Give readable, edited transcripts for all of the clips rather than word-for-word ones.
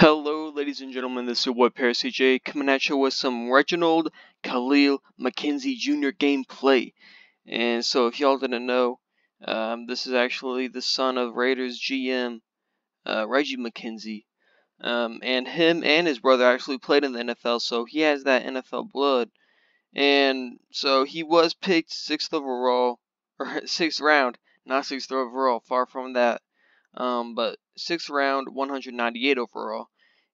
Hello, ladies and gentlemen, this is your boy Paris CJ coming at you with some Reginald Kahlil McKenzie Jr. gameplay. And so, if y'all didn't know, this is actually the son of Raiders GM Reggie McKenzie. And him and his brother actually played in the NFL, so he has that NFL blood. And so, he was picked 6th overall, or 6th round, not 6th overall, far from that. But 6th round, 198 overall.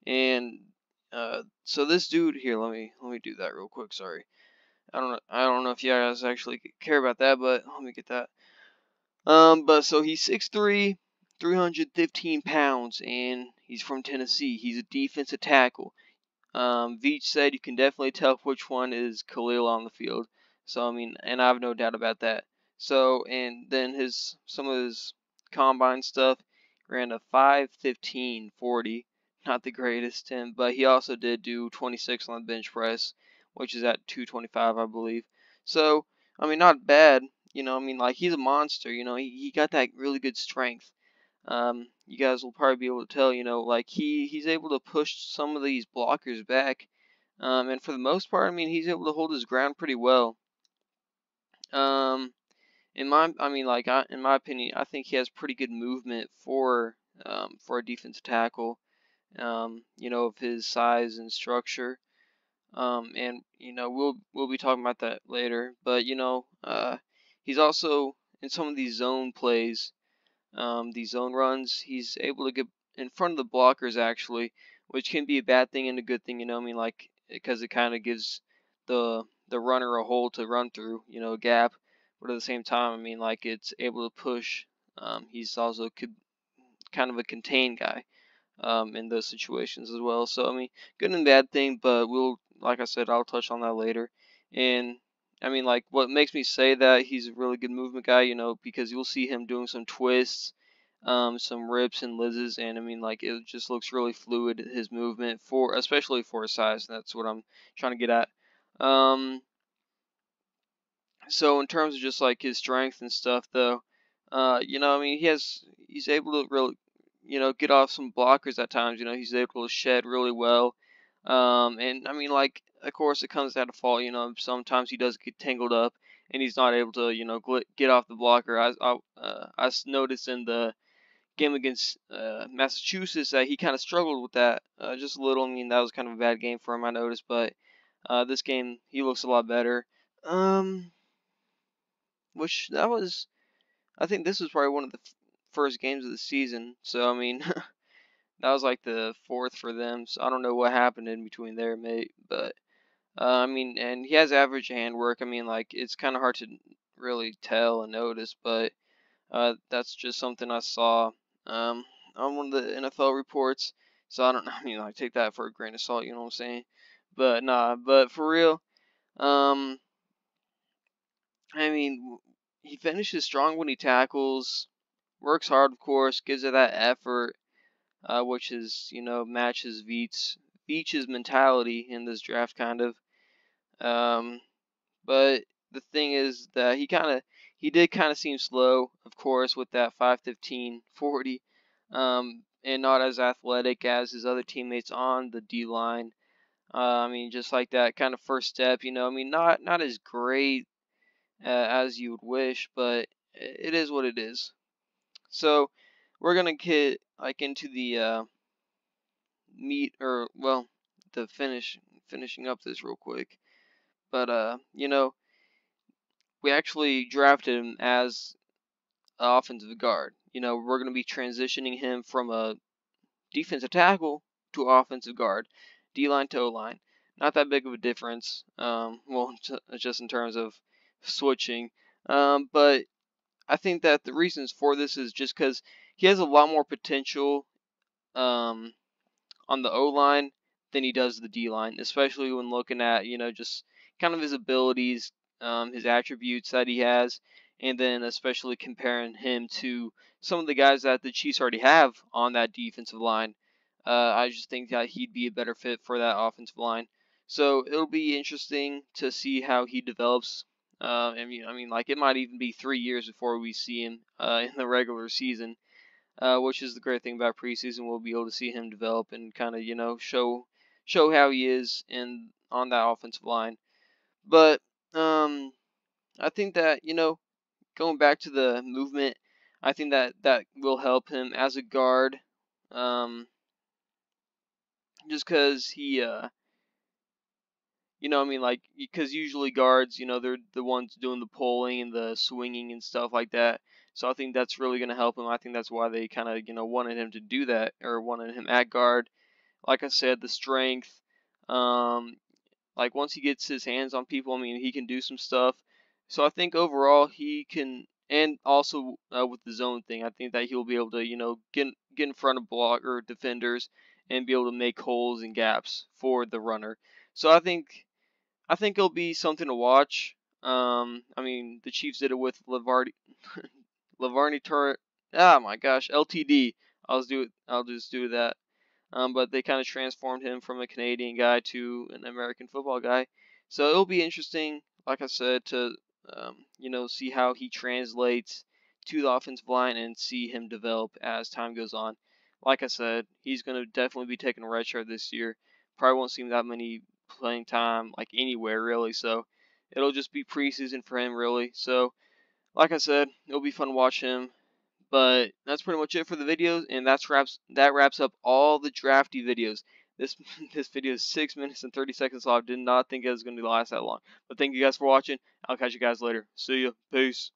And so this dude here, let me do that real quick. Sorry, I don't know if you guys actually care about that, but let me get that. But so he's 6'3", 315 pounds, and he's from Tennessee. He's a defensive tackle. Veach said you can definitely tell which one is Kahlil on the field. So I mean, and I have no doubt about that. So and then some of his combine stuff ran a 5:15:40. Not the greatest, but he also did do 26 on the bench press, which is at 225, I believe. So, I mean, not bad. I mean, like, he's a monster. He got that really good strength. You guys will probably be able to tell, like, he's able to push some of these blockers back. And for the most part, I mean, he's able to hold his ground pretty well. In my opinion, I think he has pretty good movement for a defensive tackle. Of his size and structure. And we'll be talking about that later. But he's also in some of these zone plays, these zone runs. He's able to get in front of the blockers actually, which can be a bad thing and a good thing. I mean, like, because it kind of gives the runner a hole to run through, a gap. But at the same time, I mean, like, it's able to push. He's also kind of a contained guy. In those situations as well. So I mean, good and bad thing, but like I said, I'll touch on that later. And I mean, like, what makes me say that he's a really good movement guy, because you'll see him doing some twists, some rips and lizzes, and I mean, like, it just looks really fluid, his movement, especially for his size. That's what I'm trying to get at. So in terms of just like his strength and stuff, though, I mean, he's able to really, get off some blockers at times. He's able to shed really well. And I mean, like, of course, it comes down to fault. Sometimes he does get tangled up, and he's not able to, get off the blocker. I noticed in the game against Massachusetts that he kind of struggled with that just a little. I mean, that was kind of a bad game for him, I noticed, but this game he looks a lot better. Which I think this was probably one of the first games of the season. So, I mean, that was like the 4th for them. So, I don't know what happened in between there, mate. But, I mean, and he has average handwork. I mean, like, it's kind of hard to really tell and notice. But that's just something I saw on one of the NFL reports. So, I don't know. I mean, like, take that for a grain of salt, you know what I'm saying? But, nah, but for real, I mean, he finishes strong when he tackles, works hard, of course, gives it that effort, which is, matches Veach's mentality in this draft, kind of. But the thing is that he did kind of seem slow, of course, with that 5:15:40, and not as athletic as his other teammates on the D line. I mean, just like that kind of first step, I mean, not as great as you would wish, but it is what it is. So we're gonna get like into the meat, or well, the finishing up this real quick. But we actually drafted him as an offensive guard. We're gonna be transitioning him from a defensive tackle to offensive guard, D line to O line. Not that big of a difference. Well, just in terms of switching. But I think that the reasons for this is just because he has a lot more potential on the O line than he does the D line, especially when looking at just kind of his abilities, his attributes that he has, and then especially comparing him to some of the guys that the Chiefs already have on that defensive line. I just think that he'd be a better fit for that offensive line. So it'll be interesting to see how he develops. I mean, like, it might even be 3 years before we see him in the regular season. which is the great thing about preseason. We'll be able to see him develop and kind of show how he is in on that offensive line. But I think that going back to the movement, I think that will help him as a guard. Just because he I mean, like, because usually guards, they're the ones doing the pulling and the swinging and stuff like that. So I think that's really going to help him. I think that's why they kind of, wanted him to do that, or wanted him at guard. Like I said, the strength. Um, like, once he gets his hands on people, I mean, he can do some stuff. So I think overall he can, and also with the zone thing, I think that he'll be able to, get in front of block or defenders and be able to make holes and gaps for the runner. So I think it'll be something to watch. I mean, the Chiefs did it with Lavarni Turret. Ah, my gosh, LTD. I'll just do that. But they kind of transformed him from a Canadian guy to an American football guy. So it'll be interesting, like I said, to see how he translates to the offensive line and see him develop as time goes on. Like I said, he's going to definitely be taking a red shirt this year. Probably won't see him that many playing time like anywhere really. So it'll just be preseason for him really. So like I said, it'll be fun to watch him. But that's pretty much it for the videos, and that wraps up all the drafty videos. This this video is 6 minutes and 30 seconds long. I did not think it was going to last that long. But thank you guys for watching. I'll catch you guys later. See ya. Peace.